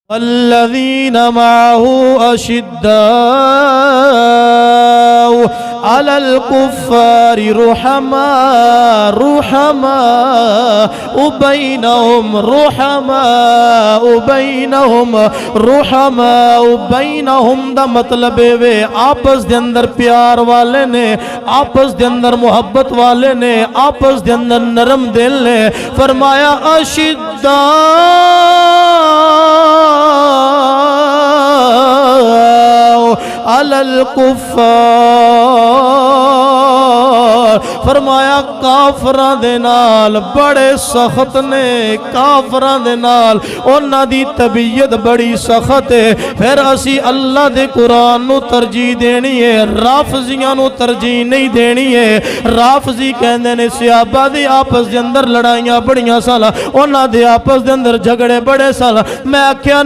अल्लज़ीना माहू अशिद्दाउ अलल कुफ़्फ़ारि रुहमाउ बैनहुम दा मतलब वे आपस दे अंदर प्यार वाले ने, आपस दे अंदर मुहब्बत वाले ने, आपस दे अंदर नरम दिल ने। फरमाया अशिद्दा अलल कुफ़्फ़ार, फरमाया काफरां दे नाल बड़े सख्त ने, काफरां दे नाल उन्हां दी तबीयत बड़ी सख्त है। फिर असी अल्लाह दे कुरान नू तरजीह देनी है, राफजियां नू तरजीह नहीं देनी है। राफजी कहंदे ने सहाबा दे आपस दे अंदर लड़ाइयां बड़ियां सन, उन्हां दे आपस दे अंदर झगड़े बड़े सन। मैं आख्या